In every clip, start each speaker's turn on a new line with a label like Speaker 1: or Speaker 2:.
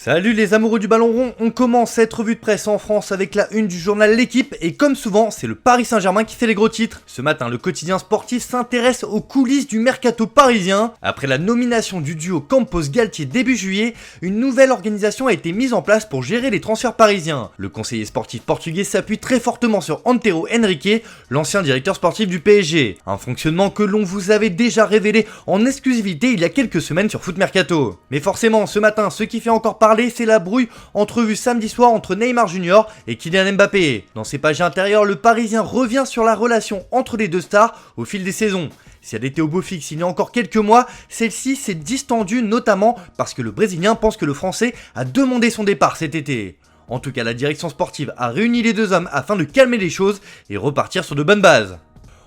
Speaker 1: Salut les amoureux du ballon rond, on commence cette revue de presse en France avec la une du journal L'Équipe et comme souvent, c'est le Paris Saint-Germain qui fait les gros titres. Ce matin, le quotidien sportif s'intéresse aux coulisses du mercato parisien. Après la nomination du duo Campos-Galtier début juillet, une nouvelle organisation a été mise en place pour gérer les transferts parisiens. Le conseiller sportif portugais s'appuie très fortement sur Antero Henrique, l'ancien directeur sportif du PSG. Un fonctionnement que l'on vous avait déjà révélé en exclusivité il y a quelques semaines sur Foot Mercato. Mais forcément, ce matin, ce qui fait encore parler, c'est la brouille entrevue samedi soir entre Neymar Jr et Kylian Mbappé. Dans ses pages intérieures, le Parisien revient sur la relation entre les deux stars au fil des saisons. Si elle était au beau fixe il y a encore quelques mois, celle-ci s'est distendue notamment parce que le Brésilien pense que le Français a demandé son départ cet été. En tout cas, la direction sportive a réuni les deux hommes afin de calmer les choses et repartir sur de bonnes bases.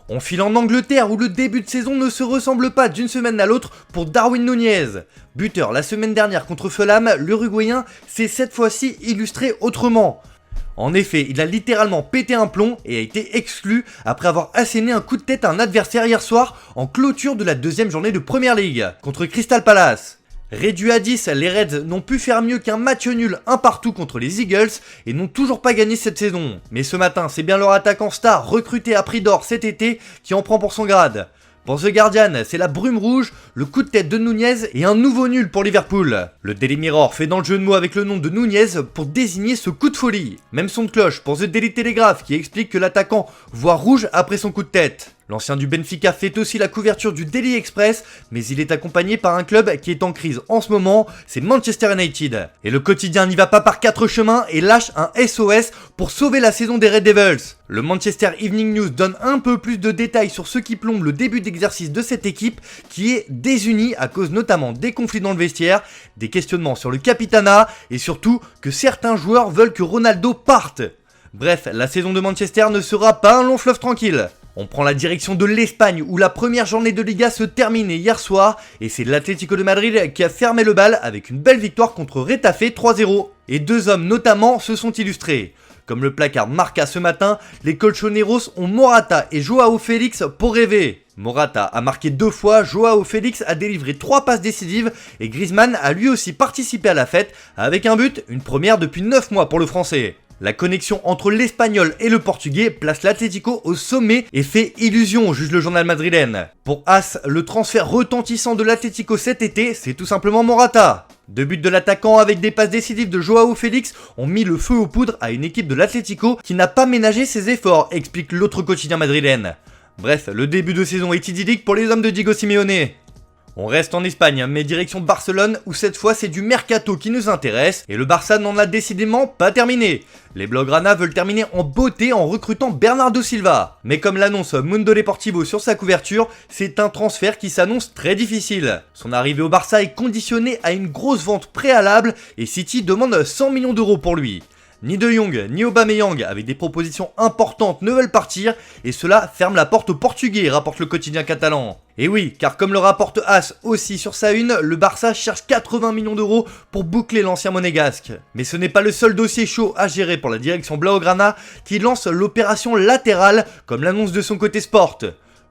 Speaker 1: On file en Angleterre où le début de saison ne se ressemble pas d'une semaine à l'autre pour Darwin Núñez. Buteur la semaine dernière contre Fulham, l'Uruguayen s'est cette fois-ci illustré autrement. En effet, il a littéralement pété un plomb et a été exclu après avoir asséné un coup de tête à un adversaire hier soir en clôture de la deuxième journée de Premier League contre Crystal Palace. Réduits à 10, les Reds n'ont pu faire mieux qu'un match nul un partout contre les Eagles et n'ont toujours pas gagné cette saison. Mais ce matin, c'est bien leur attaquant star recruté à prix d'or cet été qui en prend pour son grade. Pour The Guardian, c'est la brume rouge, le coup de tête de Núñez et un nouveau nul pour Liverpool. Le Daily Mirror fait dans le jeu de mots avec le nom de Núñez pour désigner ce coup de folie. Même son de cloche pour The Daily Telegraph qui explique que l'attaquant voit rouge après son coup de tête. L'ancien du Benfica fait aussi la couverture du Daily Express, mais il est accompagné par un club qui est en crise en ce moment, c'est Manchester United. Et le quotidien n'y va pas par quatre chemins et lâche un SOS pour sauver la saison des Red Devils. Le Manchester Evening News donne un peu plus de détails sur ce qui plombe le début d'exercice de cette équipe qui est désunie à cause notamment des conflits dans le vestiaire, des questionnements sur le capitanat et surtout que certains joueurs veulent que Ronaldo parte. Bref, la saison de Manchester ne sera pas un long fleuve tranquille. On prend la direction de l'Espagne où la première journée de Liga se terminait hier soir et c'est l'Atlético de Madrid qui a fermé le bal avec une belle victoire contre Retafe 3-0. Et deux hommes notamment se sont illustrés. Comme le placard Marca ce matin, les Colchoneros ont Morata et Joao Félix pour rêver. Morata a marqué 2 fois, Joao Félix a délivré 3 passes décisives et Griezmann a lui aussi participé à la fête avec un but, une première depuis 9 mois pour le français. La connexion entre l'espagnol et le portugais place l'Atlético au sommet et fait illusion, juge le journal madrilène. Pour As, le transfert retentissant de l'Atlético cet été, c'est tout simplement Morata. 2 buts de l'attaquant avec des passes décisives de Joao Félix ont mis le feu aux poudres à une équipe de l'Atlético qui n'a pas ménagé ses efforts, explique l'autre quotidien madrilène. Bref, le début de saison est idyllique pour les hommes de Diego Simeone. On reste en Espagne, mais direction Barcelone où cette fois c'est du mercato qui nous intéresse et le Barça n'en a décidément pas terminé. Les Blaugrana veulent terminer en beauté en recrutant Bernardo Silva. Mais comme l'annonce Mundo Deportivo sur sa couverture, c'est un transfert qui s'annonce très difficile. Son arrivée au Barça est conditionnée à une grosse vente préalable et City demande 100 millions d'euros pour lui. Ni De Jong, ni Aubameyang, avec des propositions importantes, ne veulent partir, et cela ferme la porte aux Portugais, rapporte le quotidien catalan. Et oui, car comme le rapporte As aussi sur sa une, le Barça cherche 80 millions d'euros pour boucler l'ancien monégasque. Mais ce n'est pas le seul dossier chaud à gérer pour la direction Blaugrana qui lance l'opération latérale, comme l'annonce de son côté Sport.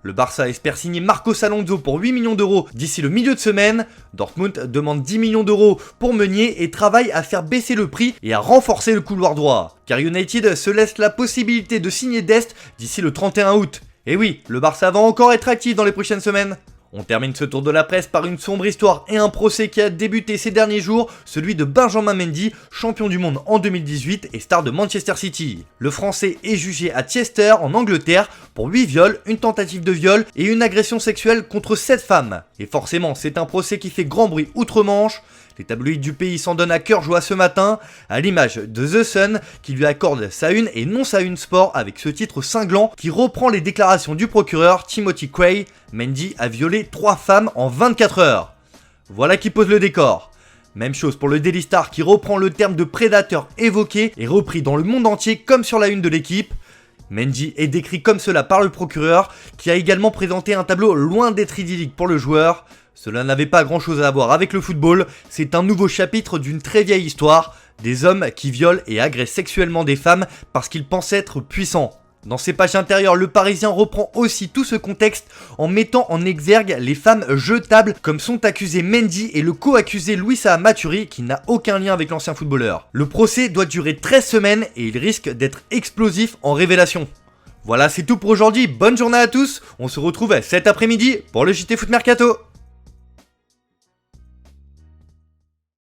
Speaker 1: Le Barça espère signer Marcos Alonso pour 8 millions d'euros d'ici le milieu de semaine. Dortmund demande 10 millions d'euros pour Meunier et travaille à faire baisser le prix et à renforcer le couloir droit. Car United se laisse la possibilité de signer Dest d'ici le 31 août. Et oui, le Barça va encore être actif dans les prochaines semaines. On termine ce tour de la presse par une sombre histoire et un procès qui a débuté ces derniers jours, celui de Benjamin Mendy, champion du monde en 2018 et star de Manchester City. Le Français est jugé à Chester en Angleterre pour 8 viols, une tentative de viol et une agression sexuelle contre 7 femmes. Et forcément, c'est un procès qui fait grand bruit outre-Manche. Les tabloïds du pays s'en donnent à cœur joie ce matin, à l'image de The Sun qui lui accorde sa une et non sa une sport avec ce titre cinglant qui reprend les déclarations du procureur Timothy Quay. Mendy a violé 3 femmes en 24 heures. Voilà qui pose le décor. Même chose pour le Daily Star qui reprend le terme de prédateur évoqué et repris dans le monde entier comme sur la une de l'équipe. Mendy est décrit comme cela par le procureur qui a également présenté un tableau loin d'être idyllique pour le joueur. Cela n'avait pas grand chose à voir avec le football, c'est un nouveau chapitre d'une très vieille histoire, des hommes qui violent et agressent sexuellement des femmes parce qu'ils pensent être puissants. Dans ses pages intérieures, le Parisien reprend aussi tout ce contexte en mettant en exergue les femmes jetables comme sont accusés Mendy et le co-accusé Louisa Maturi qui n'a aucun lien avec l'ancien footballeur. Le procès doit durer 13 semaines et il risque d'être explosif en révélation. Voilà, c'est tout pour aujourd'hui, bonne journée à tous, on se retrouve cet après-midi pour le JT Foot Mercato.